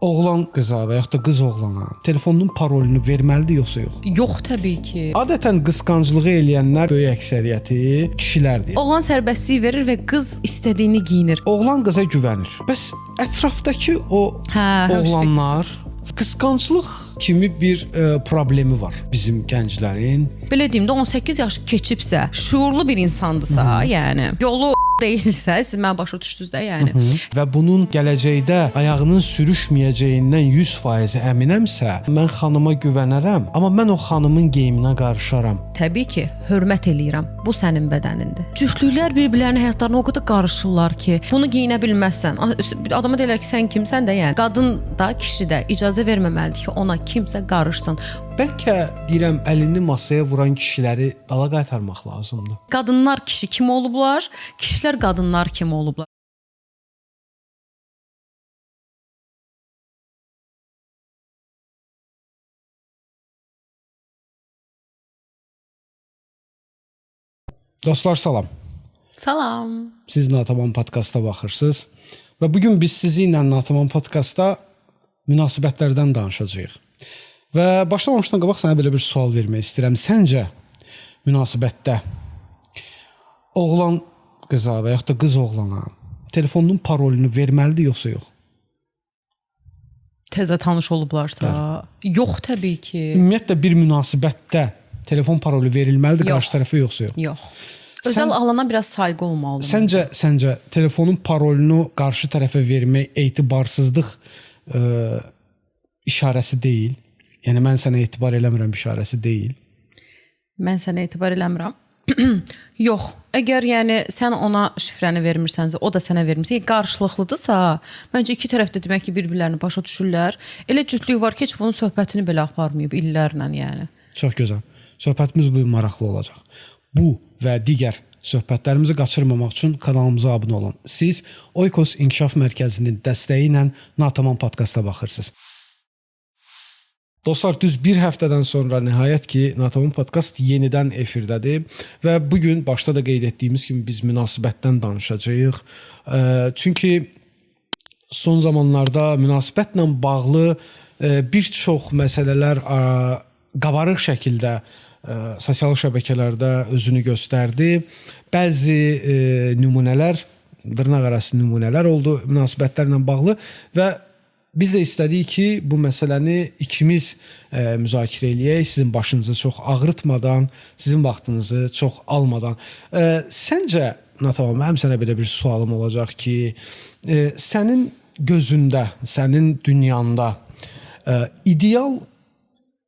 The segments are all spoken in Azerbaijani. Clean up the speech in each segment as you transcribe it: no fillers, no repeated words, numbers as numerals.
Oğlan qıza və yaxud da qız oğlana telefonunun parolunu verməlidir yoxsa yox? Yox, təbii ki. Adətən qısqanclığı eləyənlər böyük əksəriyyəti kişilərdir. Oğlan sərbəstlik verir və qız istədiyini geyinir. Oğlan qıza güvənir. Bəs ətrafdakı o oğlanlar qısqanclıq kimi bir problemi var bizim gənclərin. Belə deyim də 18 yaş keçibsə, şuurlu bir insandırsa, yəni yolu deyilsə, siz mənə başa düşdünüz də, yəni. Və bunun gələcəkdə ayağının sürüşməyəcəyindən 100% əminəmsə, mən xanıma güvənərəm, amma mən o xanımın geyiminə qarışaram. Təbii ki, hörmət eləyirəm. Bu sənin bədənindir. Cütlüklər bir-birlərinin həyatlarına o qədər qarışırlar ki, bunu geyinə bilməzsən. Adama deyirlər ki, sən kimsən də, yəni qadın da, kişi də icazə verməməlidir ki, ona kimsə qarışsın. Bəlkə deyirəm əlini masaya vuran kişiləri dala qaytarmaq lazımdır. Qadınlar kişi kimi olublar, kişilər qadınlar kimi olublar. Dostlar salam. Salam. Siz Nataman podkasta baxırsınız və bu gün biz sizinlə Nataman podkastda münasibətlərdən danışacağıq. Və başlamamışdan qabaq sənə belə bir sual vermək istəyirəm. Səncə münasibətdə oğlan qıza və yaxud da qız oğlana telefonunun parolunu verməlidir yoxsa yox? Təzə tanış olublarsa, yox təbii ki. Ümumiyyətlə bir münasibətdə telefon parolu verilməlidir qarşı tərəfə yoxsa yox? Yox. Özəl alana biraz sayğı olmalıdır. Səncə telefonun parolunu qarşı tərəfə vermək etibarsızlıq işarəsi deyil? Yəni mən sənə etibar eləmirəm işarəsi deyil? Mən sənə etibar eləmirəm. Yox, əgər yəni sən ona şifrəni vermirsənsə, o da sənə vermirsə, qarşılıqlıdırsa, məncə iki tərəf də demək ki, bir-birlərini başa düşürlər. Elə cütlük var ki, heç bunun söhbətini belə aparmayıb illərlə, yəni. Çox gözəl. Söhbətimiz bu gün maraqlı olacaq. Bu və digər söhbətlərimizi qaçırmamaq üçün kanalımıza abunə olun. Siz Oikos İnkişaf Mərkəzinin dəstəyi ilə Nataman podkasta baxırsınız. Dostlar, düz bir həftədən sonra nəhayət ki, Nataman podkast yenidən efirdədir və bugün başda da qeyd etdiyimiz kimi biz münasibətdən danışacağıq. Çünki son zamanlarda münasibətlə bağlı bir çox məsələlər qabarıq şəkildə sosial şəbəkələrdə özünü göstərdi. Bəzi nümunələr, dırnaqarası nümunələr oldu münasibətlərlə bağlı və biz də istədik ki, bu məsələni ikimiz müzakirə eləyək, sizin başınızı çox ağrıtmadan, sizin vaxtınızı çox almadan. Səncə, Nataman, mənim sənə belə bir sualım olacaq ki, sənin gözündə, sənin dünyanda ideal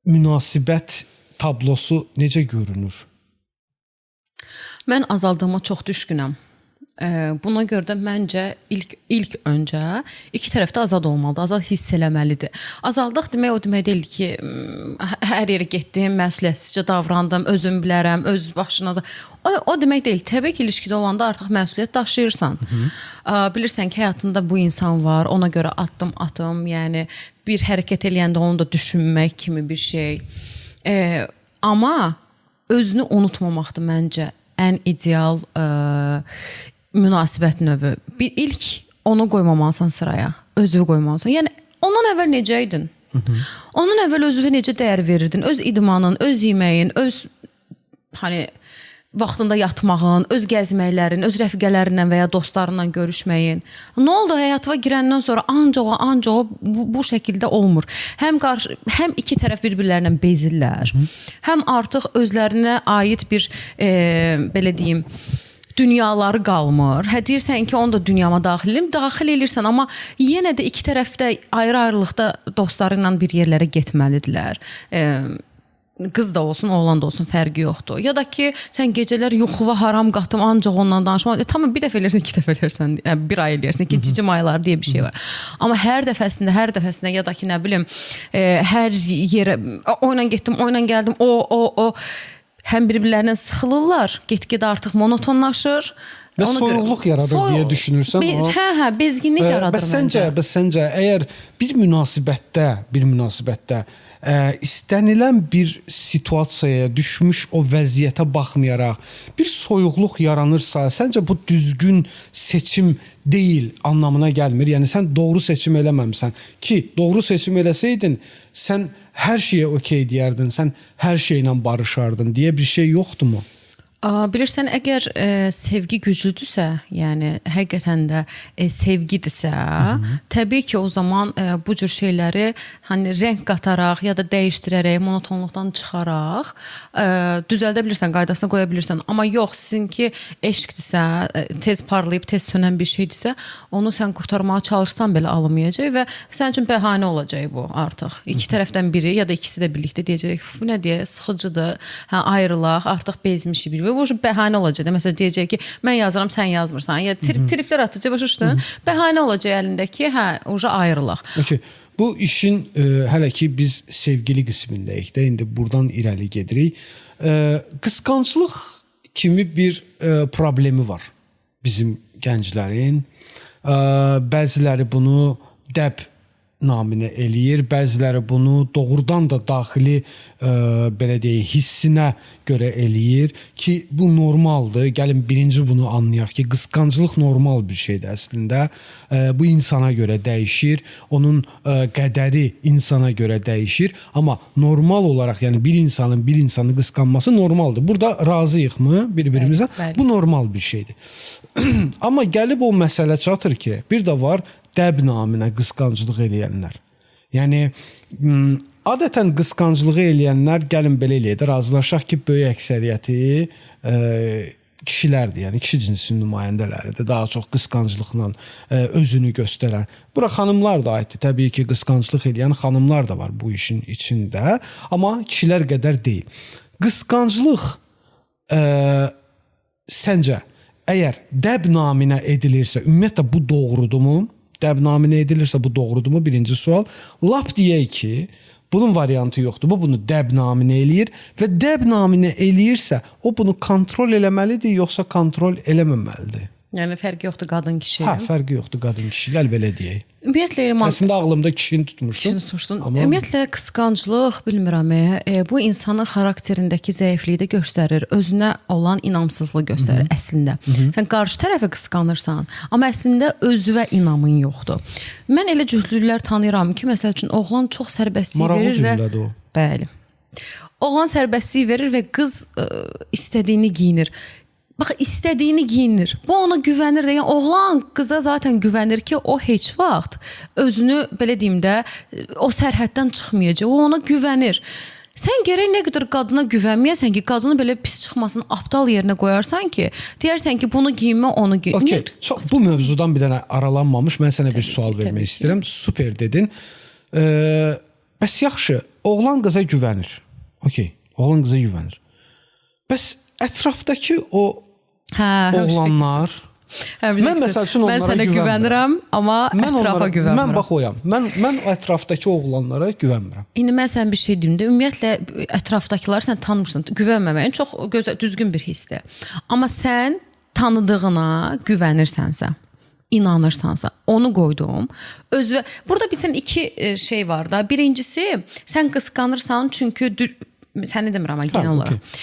münasibət tablosu necə görünür? Mən azaldığıma çox düşkünəm. Buna görə də məncə ilk öncə iki tərəf də azad olmalıdır, azad hiss eləməlidir. Azadlıq demək o demək deyil ki, hər yerə getdim, məsuliyyətsizcə davrandım, özüm bilərəm, öz başına. O demək deyil. Təbii ki, ilişkidə olanda artıq məsuliyyət daşıyırsan. Bilirsən ki, həyatında bu insan var, ona görə atdım, yəni bir hərəkət eləyəndə onu da düşünmək kimi bir şey. Amma özünü unutmamaqdır məncə ən ideal münasibət növü. İlk onu qoymamalısan sıraya, özünü qoymalısan. Yəni ondan əvvəl necə idin? Ondan əvvəl özünə necə dəyər verirdin? Öz idmanın, öz yeməyin, öz vaxtında yatmağın, öz gəzməklərin, öz rəfiqələrindən və ya dostlarından görüşməyin. Nə oldu? Həyatıma girəndən sonra ancaq bu şəkildə olmur. Həm iki tərəf bir-birlərinə bezirlər, həm artıq özlərinə aid bir, belə deyim, dünyaları qalmır. Deyirsən ki, onu da dünyama daxil edirsən, amma yenə də iki tərəf də ayrı-ayrılıqda dostları ilə bir yerlərə getməlidirlər. Qız da olsun, oğlan da olsun, fərqi yoxdur. Ya da ki, sən gecələr yuxuva haram qatım, ancaq ondan danışmaq. Tamam, bir dəfə eləyirsən, iki dəfə eləyirsən, bir ay eləyirsən, cicim aylar deyə bir şey var. Amma hər dəfəsində ya da ki, nə bilim, hər yerə, oyla getdim, oyla gəldim, həm bir-birlərinə sıxılırlar, get-gedə artıq monotonlaşır, Və soyuqluq yaradır deyə düşünürsən o. Hə, bezginlik yaradır məncə. Bəs səncə əgər bir münasibətdə istənilən bir situasiyaya düşmüş o vəziyyətə baxmayaraq bir soyuqluq yaranırsa, səncə bu düzgün seçim deyil anlamına gəlmir. Yəni sən doğru seçim eləməmisən ki, doğru seçim eləsəydin sən hər şeyə okey deyərdin, sən hər şeylə barışardın deyə bir şey yoxdurmu? Bilirsən, əgər sevgi güclüdürsə, yəni həqiqətən də sevgidirsə, təbii ki, o zaman bu cür şeyləri hani rəng qataraq ya da dəyişdirərək, monotonluqdan çıxaraq düzəldə bilirsən, qaydasına qoya bilirsən. Amma yox, sizinki eşqdirsə, tez parlayıb tez sönən bir şeydirsə, onu sən qurtarmağa çalışsan belə alınmayacaq və sənin üçün bəhanə olacaq bu artıq. İki tərəfdən biri ya da ikisi də birlikdə deyəcək, bu nə deyə, sıxıcıdır, hə, ayrılaq, artıq bezmişik bir. Bu bəhanə olacaq. Məsələn deyəcək ki, mən yazıram, sən yazmırsan. Ya triplər atacaq, başa düşdün? Bəhanə olacaq əlindəki, hə, uca ayrılaq. Okay. Bu işin hələ ki biz sevgili qismindəyik də, indi buradan irəli gedirik. Qısqanclıq kimi bir problemi var bizim gənclərin. Bəziləri bunu dəb naminə eləyir, bəziləri bunu doğrudan da daxili belə deyək, hissinə görə eləyir ki, bu normaldır. Gəlin birinci bunu anlayaq ki, qısqanclıq normal bir şeydir əslində. Bu insana görə dəyişir, onun qədəri insana görə dəyişir, amma normal olaraq, yəni bir insanı qısqanması normaldır. Burada razıyıqmı bir-birimizə? Bu normal bir şeydir. Amma gəlib o məsələ çatır ki, bir də var dəb naminə qısqanclıq eləyənlər. Yəni adətən qısqanclığı eləyənlər, gəlin belə eləyək də, razılaşaq ki, böyük əksəriyyəti kişilərdir, yəni kişi cinsinin nümayəndələridir, daha çox qısqanclıqla özünü göstərən. Bura xanımlar da aiddir, təbii ki, qısqanclıq eləyən xanımlar da var bu işin içində, amma kişilər qədər deyil. Qısqanclıq səncə, əgər dəb naminə edilirsə, ümumiyyətlə bu doğrudurmu? Dəb naminə edilirsə bu doğrudurmu? Birinci sual. Lap deyək ki, bunun variantı yoxdur. Bu bunu dəb naminə eləyir və dəb naminə eləyirsə, o bunu kontrol eləməlidir, yoxsa kontrol eləməməlidir? Yəni fərqi yoxdur qadın-kişi. Hə, fərqi yoxdur qadın-kişi. Gəl belə deyək. Ümumiyyətlə əslində ağlımda kişini tutmuşdum. Amma ümumiyyətlə qısqanclıq, bilmirəm, bu insanın xarakterindəki zəifliyi də göstərir, özünə olan inamsızlığı göstərir əslində. Sən qarşı tərəfə qısqanırsan, amma əslində özünə inamın yoxdur. Mən elə cütlüklər tanıyıram ki, məsəl üçün oğlan çox sərbəstlik verir və cümlədir o. Bəli. Oğlan sərbəstlik verir və qız istədiyini geyinir. Bax, istədiyini geyinir. Bu ona güvənir də. Yəni, oğlan qıza zaten güvənir ki, o heç vaxt özünü, belə deyim də, o sərhəddən çıxmayacaq. O ona güvənir. Sən gərək nə qədər qadına güvənməyəsən ki, qadını belə pis çıxmasını aptal yerinə qoyarsan ki, deyərsən ki, bunu giyinmə, onu giyin. Okay. Bu mövzudan bir dənə aralanmamış, mən sənə bir sual vermək istəyirəm. Super dedin. Bəs yaxşı, oğlan qıza güvənir. Okay, oğlan qıza güvənir. Bəs ətrafdakı o oğlanlar, mən məsəl üçün onlara güvənirəm, amma ətrafa güvənmirəm. Mən bax oyam. Mən ətrafdakı oğlanlara güvənmirəm. İndi mən sən bir şey deyim də, ümumiyyətlə ətrafdakıları sən tanımırsan. Güvənməməyin çox düzgün bir hissdir. Amma sən tanıdığına güvənirsənsə, inanırsansa, onu qoydum. Burada bilsən iki şey var da. Birincisi, sən qısqanırsan çünki səni demirəm amma genel olaraq.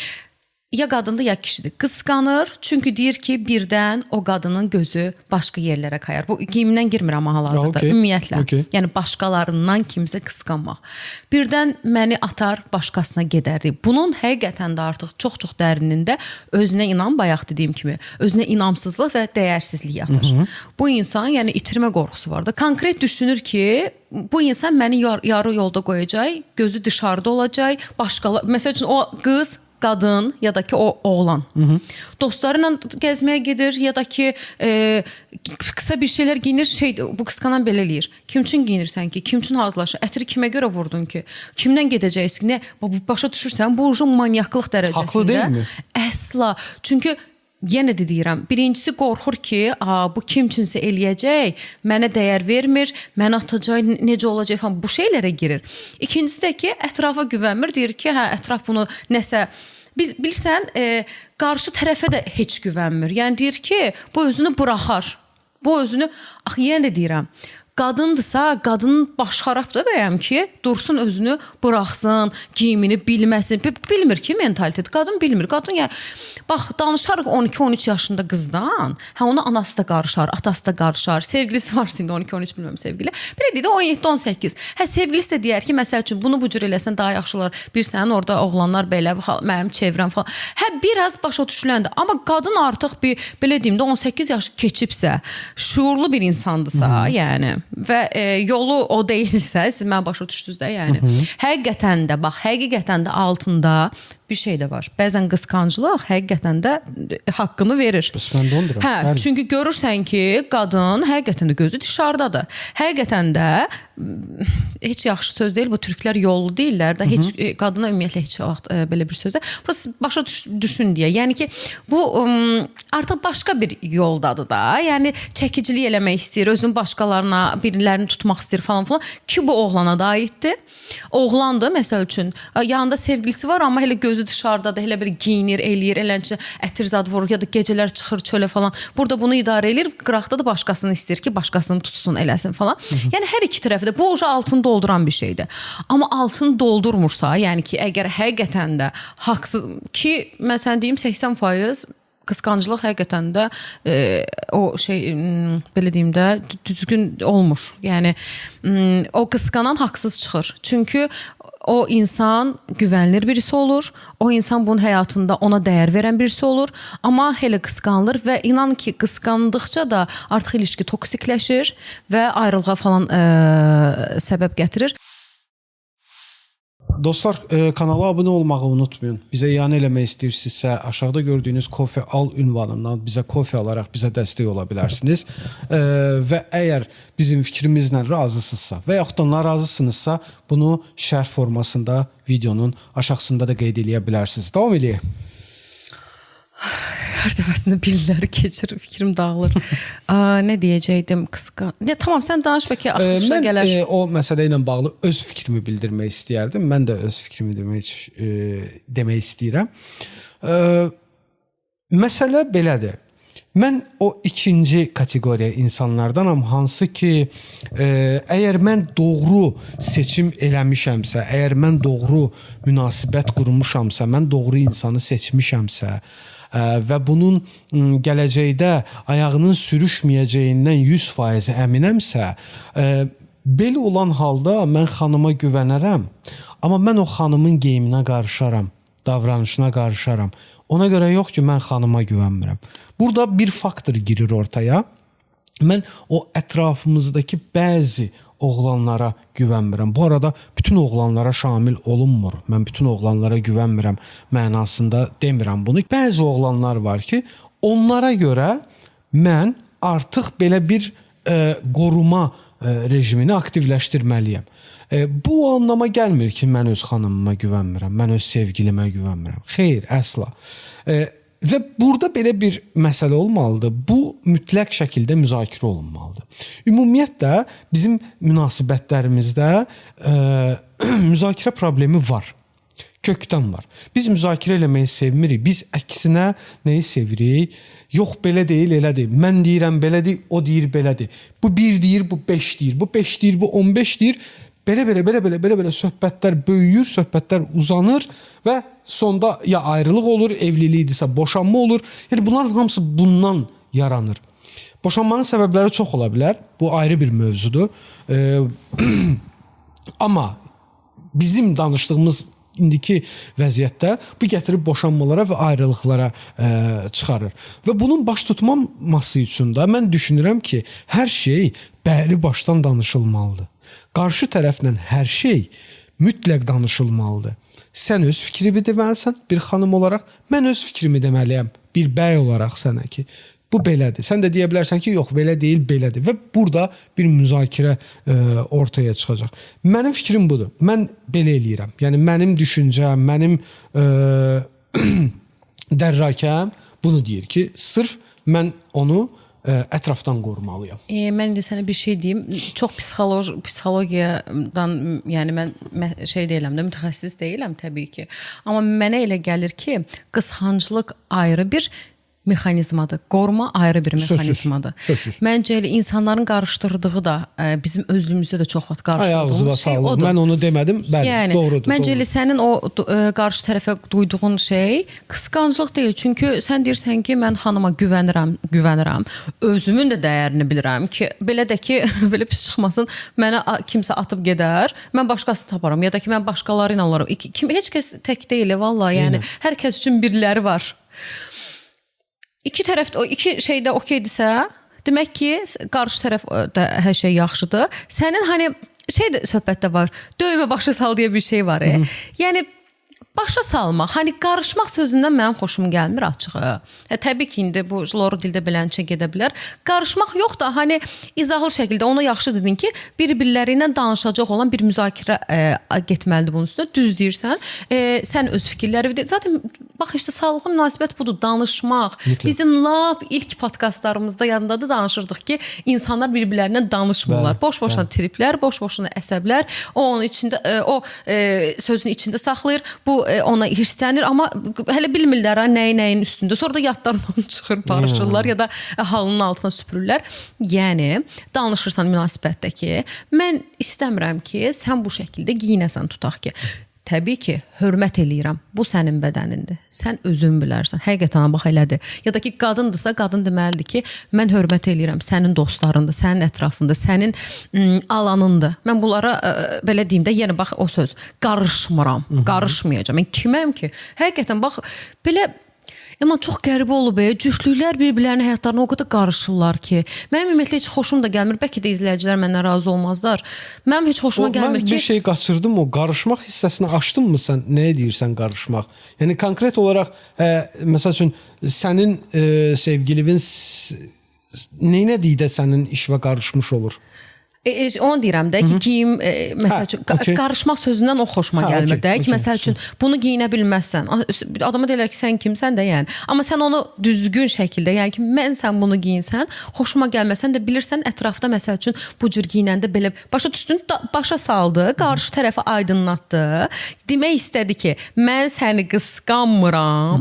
Ya qadındır, ya kişidir. Qısqanır, çünki deyir ki, birdən o qadının gözü başqa yerlərə kayar. Bu geyimdən girmir amma hal-hazırda, ümumiyyətlə. Yəni, başqalarından kimsə qısqanmaq. Birdən məni atar, başqasına gedərdi. Bunun həqiqətən də artıq çox-çox dərinində özünə inam, bayaq dediyim kimi, özünə inamsızlıq və dəyərsizlik yatır. Bu insan, yəni itirmə qorxusu var da. Konkret düşünür ki, bu insan məni yarı yolda qoyacaq, gözü dışarıda olacaq, məsəl üçün o qız, qadın ya da ki o oğlan. Dostları ilə gəzməyə gedir ya da ki qısa bir şeylər giyinir, bu qısqanan belə eləyir. Kim üçün giyinirsən ki? Kim üçün hazırlaşır? Ətiri kimə görə vurdun ki? Kimdən gedəcəksin? Başa düşürsən, bu manyaklıq dərəcəsində. Haqlı deyilmi? Əsla. Çünki yenə də deyirəm, birincisi qorxur ki, bu kim üçünsə eləyəcək, mənə dəyər vermir, mənə atacaq, necə olacaq falan, bu şeylərə girir. İkincisi də ki, ətrafa güvənmir, deyir ki, ətraf bunu nəsə biz bilirsən, qarşı tərəfə də heç güvənmir. Yəni deyir ki, bu özünü buraxar. Bu özünü, yenə də deyirəm, qadındırsa, qadının baş xarabdır bəyəm ki, dursun özünü buraxsın, giyimini bilməsin. Bilmir ki, mentalitet. Qadın bilmir. Qadın ya bax, danışarıq 12-13 yaşında qızdan. Ona anası da qarışar, atası da qarışar. Sevgilisi var indi 12-13 bilmirəm sevgili. Belə deyir də 17-18. Sevgilisi də deyər ki, məsəl üçün bunu bu cür eləsən daha yaxşı olar. Bilirsən, orada oğlanlar belə, mənim çevrəm falan. Biraz başa düşüləndir. Amma qadın artıq bir belə deyim də 18 yaş keçibsə, şuurlu bir insandırsa, yəni və yolu o deyilsə, siz mən başa düşdünüz də, yəni. Həqiqətən də altında bir şey də var. Bəzən qısqanclıq həqiqətən də haqqını verir. Mən də onu deyirəm. Çünki görürsən ki, qadın həqiqətən də gözü dışarıdadır. Həqiqətən də heç yaxşı söz deyil, bu türklər yollu deyirlər də, heç qadına ümumiyyətlə heç vaxt belə bir söz deyil. Burası başa düşün deyə. Yəni ki, bu artıq başqa bir yoldadır da. Yəni çəkicilik eləmək istəyir, özünü başqalarına, birilərini tutmaq istəyir falan filan ki, bu oğlana da aiddir. Oğlandır, məsəl üçün, yanında sevgilisi var, amma elə gözü dışarıdadır, elə bir giyinir, eləyir, elənçə ətir zad vurur, ya da gecələr çıxır çölə falan. Burada bunu idarə edir, qıraqda da başqasını istəyir ki, başqasını tutsun, eləsin falan. Yəni hər iki tərəfdə bu uca altını dolduran bir şeydir. Amma altını doldurmursa, yəni ki, əgər həqiqətən də haqsız ki, mən sən deyim 80% qısqanclıq həqiqətən də o şey belə deyim də düzgün olmur. Yəni o qısqanan haqsız çıxır. Çünki o insan güvənilir birisi olur. O insan bunun həyatında ona dəyər verən birisi olur. Amma elə qısqanılır və inan ki, qısqandıqca da artıq ilişki toksikləşir və ayrılığa falan səbəb gətirir. Dostlar, kanala abunə olmağı unutmayın. Bizə iyanə eləmək istəyirsinizsə, aşağıda gördüyünüz Kofe Al ünvanından bizə kofe alaraq bizə dəstək ola bilərsiniz. Və əgər bizim fikrimizlə razısınızsa və yaxud da narazısınızsa, bunu şərh formasında videonun aşağısında da qeyd eləyə bilərsiniz. Davam eləyək. Hər dəfəsində billəri keçir, fikrim dağılır. Nə deyəcəkdim? Tamam, sən danış, bəlkə axışa gələr. Mən o məsələ ilə bağlı öz fikrimi bildirmək istəyərdim. Mən də öz fikrimi demək istəyirəm. Məsələ belədir. Mən o ikinci kateqoriya insanlardanam, hansı ki, əgər mən doğru seçim eləmişəmsə, əgər mən doğru münasibət qurmuşamsa, mən doğru insanı seçmişəmsə və bunun gələcəkdə ayağının sürüşməyəcəyindən 100% əminəmsə, belə olan halda mən xanıma güvənərəm, amma mən o xanımın geyiminə qarışaram, davranışına qarışaram. Ona görə yox ki, mən xanıma güvənmirəm. Burada bir faktor girir ortaya. Mən o ətrafımızdakı bəzi oğlanlara güvənmirəm. Bu arada bütün oğlanlara şamil olunmur. Mən bütün oğlanlara güvənmirəm mənasında demirəm bunu. Bəzi oğlanlar var ki, onlara görə mən artıq belə bir qoruma rejimini aktivləşdirməliyəm. Bu anlama gəlmir ki, mən öz xanımıma güvənmirəm, mən öz sevgilimə güvənmirəm. Xeyr, əsla. Və burada belə bir məsələ olmalıdır. Bu mütləq şəkildə müzakirə olunmalıdır. Ümumiyyətlə bizim münasibətlərimizdə müzakirə problemi var. Kökdən var. Biz müzakirə eləməyi sevmirik. Biz əksinə nəyi sevirik? Yox, belə deyil, elədir. Mən deyirəm, belədir, o deyir, belədir. Bu 1 deyir, bu 5 deyir. Bu 5 deyir, bu 15 deyir. Belə söhbətlər böyüyür, söhbətlər uzanır və sonda ya ayrılıq olur, evlilikdirsə boşanma olur. Yəni bunların hamısı bundan yaranır. Boşanmanın səbəbləri çox ola bilər. Bu ayrı bir mövzudur. Amma bizim danışdığımız indiki vəziyyətdə bu gətirib boşanmalara və ayrılıqlara çıxarır. Və bunun baş tutmaması üçün də mən düşünürəm ki, hər şey bəri başdan danışılmalıdır. Qarşı tərəflə hər şey mütləq danışılmalıdır. Sən öz fikrimi deməlisən bir xanım olaraq, mən öz fikrimi deməliyəm bir bəy olaraq sənə ki, bu belədir. Sən də deyə bilərsən ki, yox, belə deyil, belədir. Və burada bir müzakirə ortaya çıxacaq. Mənim fikrim budur. Mən belə eləyirəm. Yəni, mənim düşüncəm, mənim dərrakəm bunu deyir ki, sırf mən onu ətrafdan qorumalıyam? Mən indi sənə bir şey deyim. Çox psixologiyadan, yəni mən şey deyiləm də, mütəxəssis deyiləm təbii ki. Amma mənə elə gəlir ki, qısqanclıq ayrı bir mexanizmadır. Qoruma ayrı bir mexanizmadır. Sözsüz. Məncə elə insanların qarışdırdığı da bizim özlüyümüzdə də çox vaxt qarışdırdığımız şey odur. Mən onu demədim. Bəli, yəni, doğrudur. Məncə elə sənin o qarşı tərəfə duyduğun şey qısqanclıq deyil. Çünki sən deyirsən ki, mən xanıma güvənirəm. Özümün də dəyərini bilirəm ki, belə də ki, belə pis çıxmasın, mənə kimsə atıb gedər, mən başqasını taparam ya da ki, mən başqaları ilə olaram. Heç kəs tək deyil, vallahi, yəni hər kəs üçün biriləri var. İki tərəfdə o iki şeydə okeydirsə, demək ki, qarşı tərəfdə hər şey yaxşıdır. Sənin hani şey də söhbətdə var. Döymə başa sal deyə bir şey var. Yəni başa salmaq, hani qarışmaq sözündən mənim xoşum gəlmir açığı. Təbii ki, indi bu loru dildə belənçə gedə bilər. Qarışmaq yox da, hani izahlı şəkildə ona yaxşı dedin ki, bir-birləri ilə danışacaq olan bir müzakirə getməlidir bunun üstündə. Düz deyirsən. Sən öz fikirləri, zaten bax işte sağlıqlı münasibət budur, danışmaq. Bizim lap ilk podkastlarımızda yadındadır, danışırdıq ki, insanlar bir-birlərindən danışmırlar. Boş-boşuna triplər, boş-boşuna əsəblər. O onun içində, o sözün içində saxlayır. Bu ona hirslənir, amma hələ bilmirlər nəyin üstündə. Sonra da yadlarından çıxır, barışırlar ya da halının altına süpürürlər. Yəni, danışırsan münasibətdəki, mən istəmirəm ki, sən bu şəkildə giyinəsən, tutaq ki. Təbii ki, hörmət eləyirəm. Bu sənin bədənindir. Sən özün bilərsən. Həqiqətən bax elədir. Ya da ki, qadındırsa, qadın deməlidir ki, mən hörmət eləyirəm. Sənin dostlarındır, sənin ətrafında, sənin alanındır. Mən bunlara belə deyim də, yəni bax o söz, qarışmıram, qarışmayacağam. Mən kiməm ki? Həqiqətən bax belə amma çox qəribə olub, cütlüklər bir-birlərinin həyatlarına o qədər qarışırlar ki, mənim ümumiyyətlə heç xoşum da gəlmir. Bəlkə də izləyicilər məndən razı olmazlar. Mənim heç xoşuma gəlmir ki... Mən bir şey qaçırdım, o qarışmaq hissəsini açdın mı sən? Nəyə deyirsən qarışmaq? Yəni konkret olaraq, məsəl üçün, sənin sevgilinin neynə deydə sənin işvə qarışmış olur? Onu deyirəm də ki, geyim, məsəl üçün, qarışmaq sözündən o xoşuma gəlmir də ki, məsəl üçün, bunu giyinə bilməzsən. Adama deyirlər ki, sən kimsən də, yəni. Amma sən onu düzgün şəkildə, yəni ki, mən sən bunu giyinsən, xoşuma gəlməsən də bilirsən, ətrafda məsəl üçün, bu cür giyinəndə belə başa düşdün, başa saldı, qarşı tərəfi aydınlatdı. Demək istədi ki, mən səni qısqanmıram,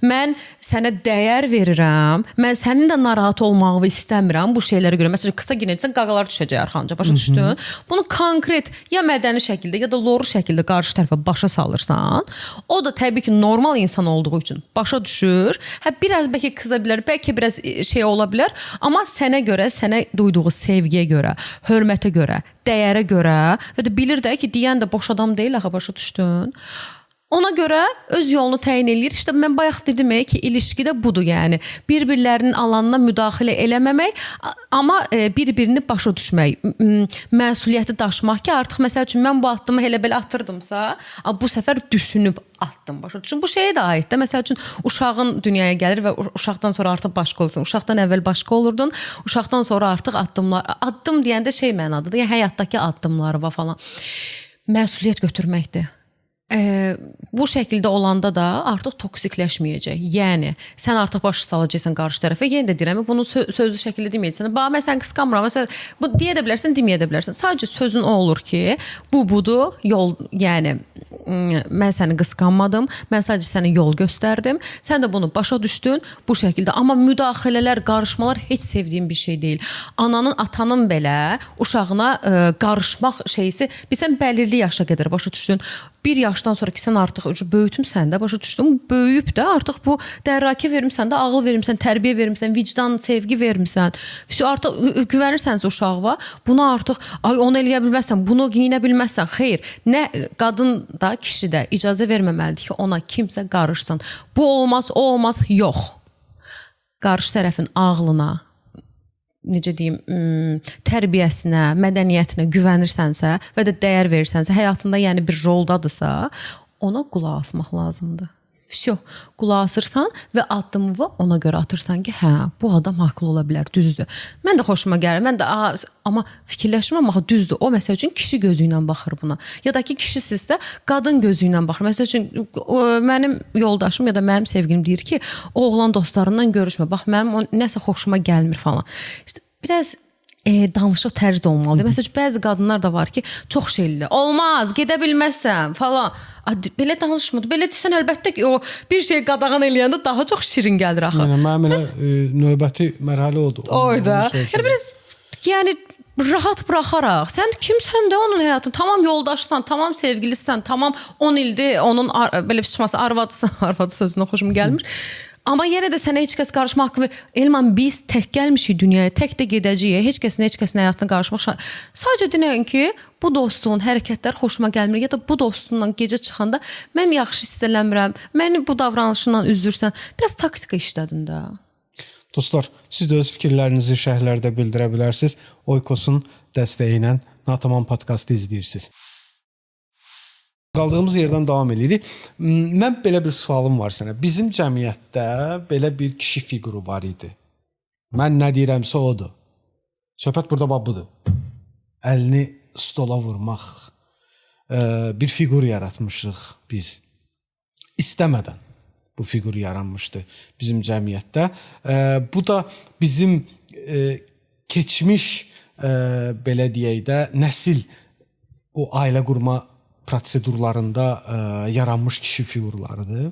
mən sənə dəyər verirəm, mən sənin də narahat olmağı istəmirəm bu şeylərə görə. Məsəl üçün, qısa giyinəcəksən, qaqalar düşəcək arxanca, başa düşdün? Bunu konkret ya mədəni şəkildə ya da loru şəkildə qarşı tərəfə başa salırsan, o da təbii ki, normal insan olduğu üçün başa düşür. Biraz bəlkə qıza bilər, bəlkə biraz şey ola bilər, amma sənə görə, sənə duyduğu sevgiyə görə, hörmətə görə, dəyərə görə və də bilir də ki, deyən də boş adam deyil, axı başa düşdün. Ona görə öz yolunu təyin eləyir. İşte mən bayaq dedim ki, ilişkidə budur, yəni. Bir-birlərinin alanına müdaxilə eləməmək, amma bir-birini başa düşmək, məsuliyyəti daşımaq ki, artıq məsəl üçün mən bu addımı elə-belə atırdımsa, bu səfər düşünüb atdım, başa düşün. Bu şeyə də aiddir. Məsəl üçün, uşağın dünyaya gəlir və uşaqdan sonra artıq başqa olursun. Uşaqdan əvvəl başqa olurdun, uşaqdan sonra artıq addımlar, addım deyəndə şey mənadıdır, yəni həyatdakı addımları var falan. Məsuliyyət götürməkdir. Bu şəkildə olanda da artıq toksikləşməyəcək. Yəni, sən artıq başa salacaqsan qarşı tərəfə. Yenə də deyirəm, bunu sözlü şəkildə deməyəcəksən. Mən sən qısqanmıram. Məsələn, bu deyə də bilərsən, deməyə də bilərsən. Sadəcə sözün o olur ki, budur, yol, yəni mən səni qısqanmadım. Mən sadəcə sənə yol göstərdim. Sən də bunu başa düşdün bu şəkildə. Amma müdaxilələr, qarışmalar heç sevdiyim bir şey deyil. Ananın, atanın belə uşağına qarışmaq şeysi, bilsən bəlirli yaşa qədər başa düşdün. Bir yaşdan sonra ki, sən artıq böyütmüsən də, başa düşdün, böyüyüb də artıq bu dərrakə vermişsən də, ağıl vermişsən, tərbiyə vermişsən, vicdan, sevgi vermişsən. Artıq güvənirsənsə uşağıva, bunu artıq, onu eləyə bilməzsən, bunu giyinə bilməzsən. Xeyr, nə qadın da, kişi də icazə verməməlidir ki, ona kimsə qarışsın. Bu olmaz, o olmaz, yox. Qarşı tərəfin ağlına, necə deyim, tərbiyəsinə, mədəniyyətinə güvənirsənsə və də dəyər verirsənsə, həyatında yəni bir roldadırsa, ona qulaq asmaq lazımdır. Vsyo, qulaq asırsan və addımını ona görə atırsan ki, hə, bu adam haqlı ola bilər, düzdür. Mən də xoşuma gəlir. Mən də amma fikirləşmirəm, axı düzdür. O məsəl üçün kişi gözü ilə baxır buna. Ya da ki, kişisizsə qadın gözü ilə baxır. Məsəl üçün mənim yoldaşım ya da mənim sevgilim deyir ki, o oğlan dostlarından görüşmə. Bax, mənim nəsə xoşuma gəlmir falan. İşte biraz danışıq tərzi olmalıdır. Məsələn, bəzi qadınlar da var ki, çox şeyli. Olmaz, gedə bilməzsən falan. Belə danışmır. Belə desən əlbəttə ki, o bir şey qadağan eləyəndə daha çox şirin gəlir axı. Yəni mənim elə növbəti mərhələ oldu. Oyda. Yəni biraz rahat buraxaraq. Sən kimsən də onun həyatını? Tamam yoldaşsan, tamam sevgilisən, tamam 10 ildir onun belə çıxması arvadısan. Arvadı sözünə xoşum gəlmir. Amma yenə də sənə heç kəs qarışma haqqı verir. Elman biz tək gəlmişik dünyaya, tək də gedəcəyik. Heç kəsin həyatına qarışmaq. Sadəcə deyən ki, bu dostluğun hərəkətləri xoşuma gəlmir ya da bu dostunla gecə çıxanda mən yaxşı hiss eləmirəm. Məni bu davranışından üzürsən. Biraz taktika işlədin də. Dostlar, siz də öz fikirlərinizi şərhlərdə bildirə bilərsiniz. Oikosun dəstəyi ilə Nataman podkastı izləyirsiniz. Qaldığımız yerdən davam edirik. Mən belə bir sualım var sənə. Bizim cəmiyyətdə belə bir kişi fiquru var idi. Mən nə deyirəmsə odur. Söhbət burada budur. Əlini stola vurmaq. Bir fiqur yaratmışıq biz. İstəmədən bu fiqur yaranmışdı bizim cəmiyyətdə. Bu da bizim keçmiş belə deyək də nəsil o ailə qurma prosedurlarında yaranmış kişi fiqurlarıdır.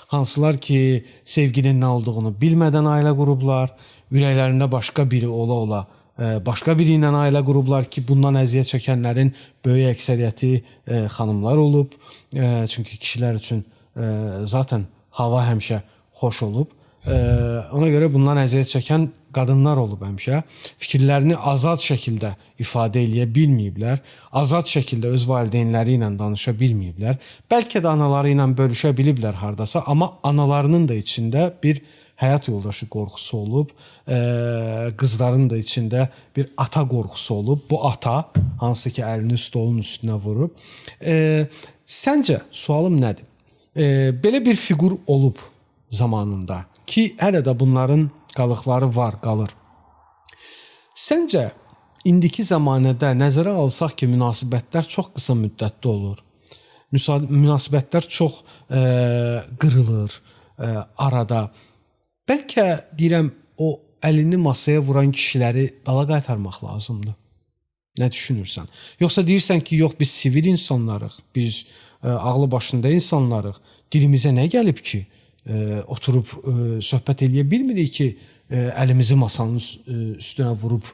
Hansılar ki, sevginin nə olduğunu bilmədən ailə qurublar, ürəklərində başqa biri ola-ola başqa biri ilə ailə qurublar ki, bundan əziyyət çəkənlərin böyük əksəriyyəti xanımlar olub. Çünki kişilər üçün zaten hava həmişə xoş olub. Ona görə bundan əziyyət çəkən qadınlar olub həmişə. Fikirlərini azad şəkildə ifadə eləyə bilməyiblər. Azad şəkildə öz valideynləri ilə danışa bilməyiblər. Bəlkə də anaları ilə bölüşə biliblər hardasa, amma analarının da içində bir həyat yoldaşı qorxusu olub. Qızların da içində bir ata qorxusu olub. Bu ata, hansı ki əlini stolun üstünə vurub. Səncə, sualım nədir? Belə bir fiqur olub zamanında ki, hələ də bunların qalıqları var, qalır. Səncə, indiki zamanədə nəzərə alsaq ki, münasibətlər çox qısa müddətli olur. Münasibətlər çox qırılır arada. Bəlkə deyirəm, o əlini masaya vuran kişiləri dala qaytarmaq lazımdır. Nə düşünürsən? Yoxsa deyirsən ki, yox, biz sivil insanlarıq, biz ağlı başında insanlarıq. Dilimizə nə gəlib ki, oturub söhbət eləyə bilmirik ki, əlimizi masanın üstünə vurub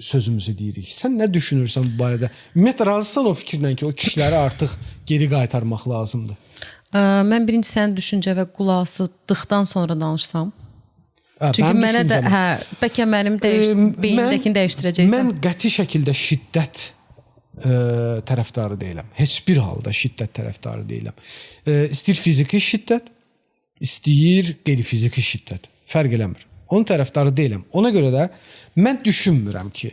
sözümüzü deyirik. Sən nə düşünürsən bu barədə? Ümumiyyətlə, razısan o fikirlə ki, o kişiləri artıq geri qaytarmaq lazımdır? Mən birinci sənin düşüncə və qulaq asdıqdan sonra danışsam. Çünki mənə də, bəlkə mənim beyindəkini dəyişdirəcəksən. Mən qəti şəkildə şiddət tərəfdarı deyiləm. Heç bir halda şiddət tərəfdarı deyiləm. İstəyir fiziki şiddət, istəyir qeyri-fiziki şiddət. Fərq eləmir. Onun tərəfdarı deyiləm. Ona görə də mən düşünmürəm ki,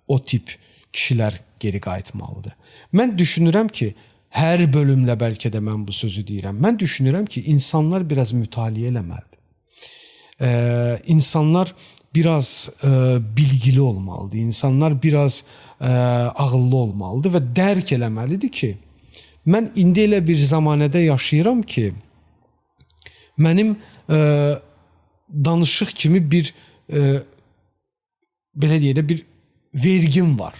o tip kişilər geri qayıtmalıdır. Mən düşünürəm ki, hər bölümlə bəlkə də mən bu sözü deyirəm. Mən düşünürəm ki, insanlar biraz mütaliə eləməlidir. İnsanlar biraz bilgili olmalıdır. İnsanlar biraz ağıllı olmalıdır və dərk eləməlidir ki, mən indi elə bir zamanədə yaşayıram ki, mənim danışıq kimi bir belə deyək də bir vergim var.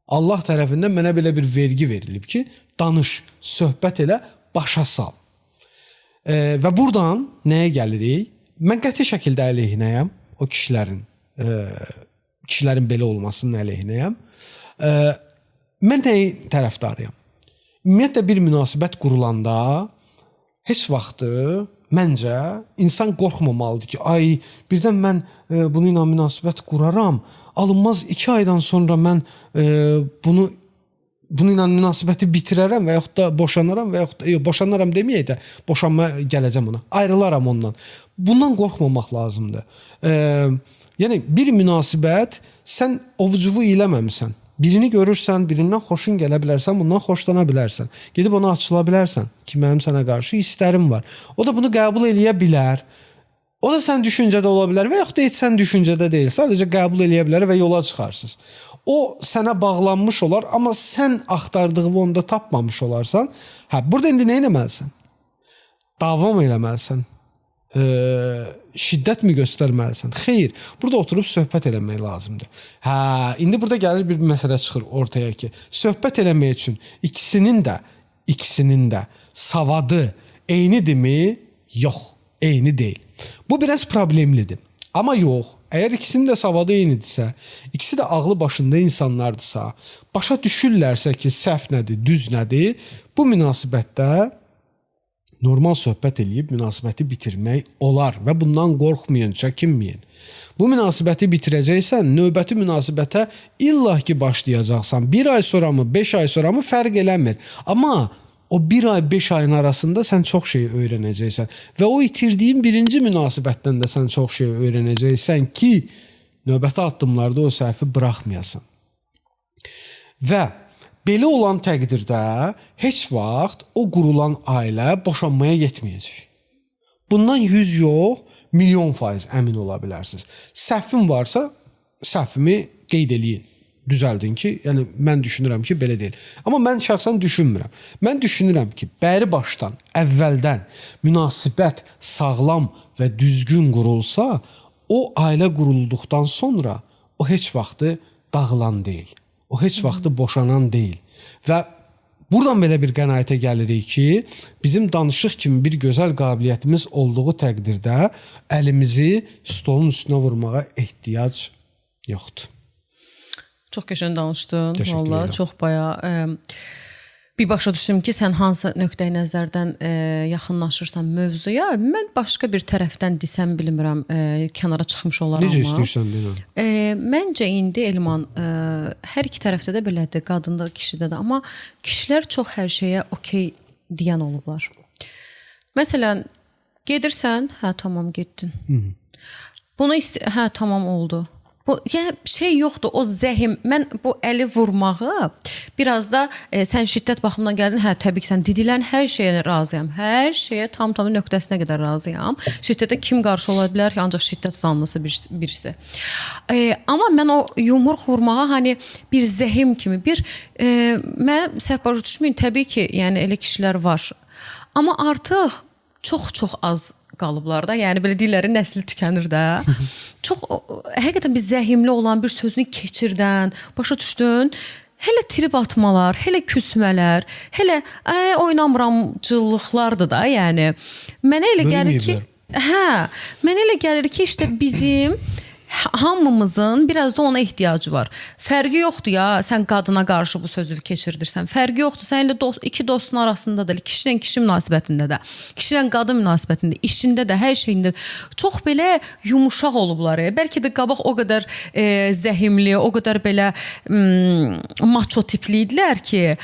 Allah tərəfindən mənə belə bir vergi verilib ki, danış, söhbət elə, başa sal. Və buradan nəyə gəlirik? Mən qəti şəkildə əleyhinəyəm o kişilərin belə olmasının əleyhinəyəm. Mən nəyin tərəfdarıyam? Ümumiyyətlə bir münasibət qurulanda heç vaxtı məncə insan qorxmamalıdır ki, ay birdən mən bununla münasibət quraram, alınmaz 2 aydan sonra mən bununla münasibəti bitirərəm və yaxud da boşanaram və yaxud da boşanaram deməyək də boşanma gələcəm ona. Ayrılaram ondan. Bundan qorxmamaq lazımdır. Yəni bir münasibət sən ovuculu eləməmisən. Birini görürsən, birindən xoşun gələ bilərsən, bundan xoşlana bilərsən. Gedib ona açıla bilərsən ki, mənim sənə qarşı hisslərim var. O da bunu qəbul eləyə bilər. O da sən düşüncədə ola bilər və yaxud da heç sən düşüncədə deyil. Sadəcə qəbul eləyə bilər və yola çıxarsınız. O sənə bağlanmış olar, amma sən axtardığını onda tapmamış olarsan, burada indi nə etməlisən? Davam eləməlisən. Şiddət mi göstərməlisən? Xeyr, burada oturub söhbət eləmək lazımdır. İndi burada gəlir bir məsələ çıxır ortaya ki, söhbət eləmək üçün ikisinin də savadı eynidirmi? Yox, eyni deyil. Bu biraz problemlidir. Amma yox, əgər ikisinin də savadı eynidirsə, ikisi də ağlı başında insanlardırsa, başa düşürlərsə ki, səhv nədir, düz nədir, bu münasibətdə normal söhbət eləyib münasibəti bitirmək olar və bundan qorxmayın, çəkinməyin. Bu münasibəti bitirəcəksən, növbəti münasibətə illah ki başlayacaqsan. 1 ay sonra mı, 5 ay sonra mı fərq eləmir. Amma o 1 ay, 5 ayın arasında sən çox şey öyrənəcəksən və o itirdiyin birinci münasibətdən də sən çox şey öyrənəcəksən ki, növbəti addımlarda o səhvi buraxmayasan. Və belə olan təqdirdə heç vaxt o qurulan ailə boşanmaya getməyəcək. Bundan 100 yox, milyon faiz əmin ola bilərsiniz. Səhvim varsa, səhvimi qeyd eləyin. Düzəldin ki, yəni mən düşünürəm ki, belə deyil. Amma mən şəxsən düşünmürəm. Mən düşünürəm ki, bəri başdan, əvvəldən münasibət sağlam və düzgün qurulsa, o ailə qurulduqdan sonra o heç vaxtı dağılan deyil. O heç vaxtı boşanan deyil. Və buradan belə bir qənaətə gəlirik ki, bizim danışıq kimi bir gözəl qabiliyyətimiz olduğu təqdirdə əlimizi stolun üstünə vurmağa ehtiyac yoxdur. Çox qəşəng danışdın. Təşəkkür Vallahi edirəm. çox bayağı bir başa düşdüm ki, sən hansı nöqteyi nəzərdən yaxınlaşırsan mövzuya. Mən başqa bir tərəfdən desəm bilmirəm, kənara çıxmış olaram. Necə istəyirsən bilmirəm. Məncə indi Elman hər iki tərəfdə də belədir, qadında, kişidə də, amma kişilər çox hər şeyə okey deyən olublar. Məsələn, gedirsən, hə tamam getdin. Bunu hə tamam oldu. Bu yəni şey yoxdur, o zəhim. Mən bu əli vurmağı biraz da sən şiddət baxımından gəldin. Hə, təbii ki, sən dedilən hər şeyə razıyam. Hər şeyə tam nöqtəsinə qədər razıyam. Şiddətə kim qarşı ola bilər ki, ancaq şiddət zanlısı birisi. Amma mən o yumruq vurmağa hani bir zəhim kimi bir mən səhv başa düşməyin, təbii ki, yəni elə kişilər var. Amma artıq çox az qalıblar da. Yəni belə deyirlər, nəsli tükənir də. Çox həqiqətən bir zəhimli olan bir sözünü keçirdən, başa düşdün? Hələ trip atmalar, hələ küsmələr, hələ oynamıramcılıqlardır da, yəni. Mənə elə gəlir ki, mənə elə gəlir ki, işte bizim hamımızın biraz da ona ehtiyacı var. Fərqi yoxdur ya, sən qadına qarşı bu sözü keçirdirsən. Fərqi yoxdur, sən elə iki dostun arasında da, kişi ilə kişi münasibətində də, kişi ilə qadın münasibətində, işində də, hər şeyində çox belə yumuşaq olublar. Bəlkə də qabaq o qədər zəhimli, o qədər belə maço tipli idilər ki,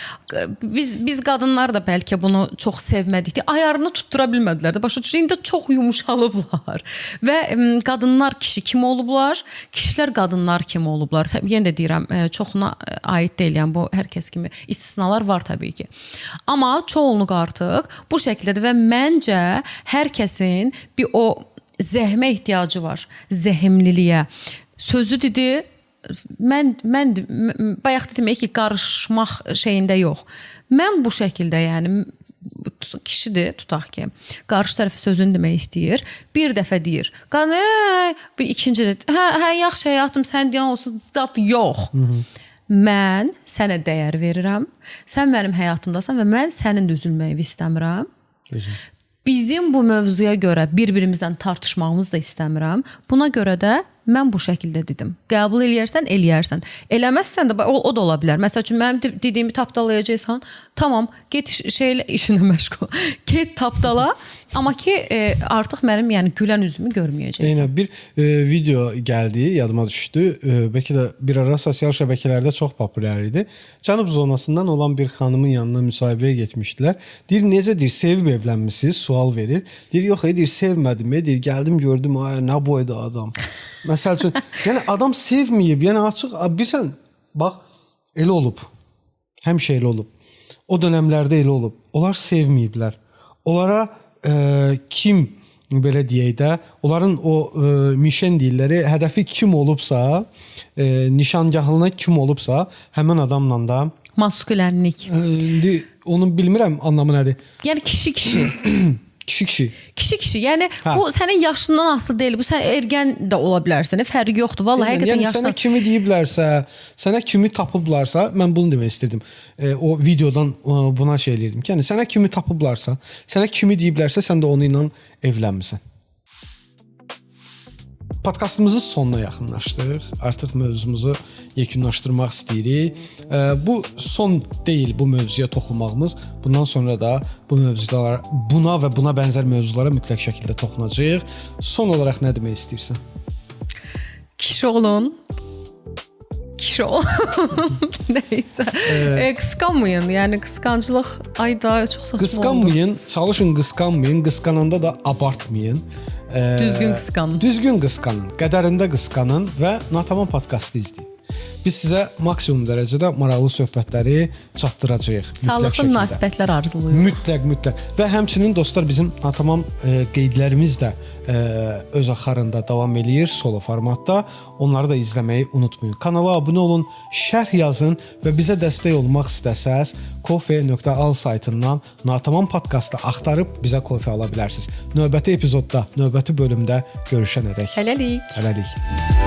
biz qadınlar da bəlkə bunu çox sevmədik. Ayarını tuttura bilmədilər də. Başa düşün, indi çox yumuşalıblar. Və qadınlar kişi kimi olublar, kişilər qadınlar kimi olublar. Yenə də deyirəm, çoxuna aid deyil, yəni bu hər kəs kimi istisnalar var təbii ki. Amma çoğunluq artıq bu şəkildə və məncə hər kəsin bir o zəhmə ehtiyacı var, zəhimliliyə. Sözü dedi, mən bayaq demək ki, qarışmaq şeyində yox. Mən bu şəkildə, yəni kişidir, tutaq ki, qarşı tərəfə sözünü demək istəyir, bir dəfə deyir. Bir ikinci də, hə, yaxşı həyatım, sən deyən olsun, zat yox. Mən sənə dəyər verirəm, sən mənim həyatımdasan və mən sənin də üzülməyi istəmirəm. Bizim bu mövzuya görə bir-birimizdən tartışmağımızı da istəmirəm. Buna görə də mən bu şəkildə dedim. Qəbul eləyərsən, eləyərsən. Eləməzsən də o da ola bilər. Məsəl üçün mənim dediyimi tapdalayacaqsan, tamam, get şeylə işinə məşğul. Get tapdala, amma ki artıq mənim yəni gülən üzümü görməyəcəksən. Eynə bir video gəldi, yadıma düşdü. Bəlkə də bir ara sosial şəbəkələrdə çox populyar idi. Cənub zonasından olan bir xanımın yanına müsahibəyə getmişdilər. Deyir, necə deyir, sevib evlənmisiniz? Sual verir. Deyir, yox, deyir, sevmədim. Deyir, gəldim, gördüm, ay, nə boyda adam. Məsəl üçün, yəni adam sevməyib, yəni açıq, bilsən, bax, elə olub. Həmişə elə olub. O dönəmlərdə elə olub. Onlar sevməyiblər. Onlara kim belə deyək də, onların o mişen deyirləri, hədəfi kim olubsa, nişangahına kim olubsa, həmin adamla da Maskülenlik. indi onu bilmirəm anlamı nədir. Yəni kişi. Kişi. Kişi. Yəni bu sənin yaşından asılı deyil. Bu sən ergən də ola bilərsən. Fərqi yoxdur. Vallahi həqiqətən Yəni yaşdan. sənə kimi deyiblərsə, sənə kimi tapıblarsa, mən bunu demək istedim. O videodan buna şey eləyirdim ki, yəni sənə kimi tapıblarsa, sənə kimi deyiblərsə, sən də onu ilə evlənmisən. Podkastımızın sonuna yaxınlaşdıq. Artıq mövzumuzu yekunlaşdırmaq istəyirik. Bu son deyil bu mövzuya toxunmağımız. Bundan sonra da bu mövzulara, buna və buna bənzər mövzulara mütləq şəkildə toxunacağıq. Son olaraq nə demək istəyirsən? Kişi olun. Neyse. Qısqanmayın. Yəni qısqanclıq ayda çox saçma oldu. Qısqanmayın, çalışın qısqanmayın, qısqananda da abartmayın. Düzgün qısqanın. Düzgün qısqanın, qədərində qısqanın və Natamam podkastı izləyin. Biz sizə maksimum dərəcədə maraqlı söhbətləri çatdıracağıq. Sağlıqlı münasibətlər arzulayırıq. Mütləq. Və həmçinin dostlar bizim Natamam qeydlərimiz də öz axarında davam eləyir solo formatda. Onları da izləməyi unutmayın. Kanala abunə olun, şərh yazın və bizə dəstək olmaq istəsəz coffee.al saytından Natamam podkastı axtarıb bizə kofe ala bilərsiniz. Növbəti epizodda, növbəti bölümdə görüşənədək. Hələlik. Hələlik.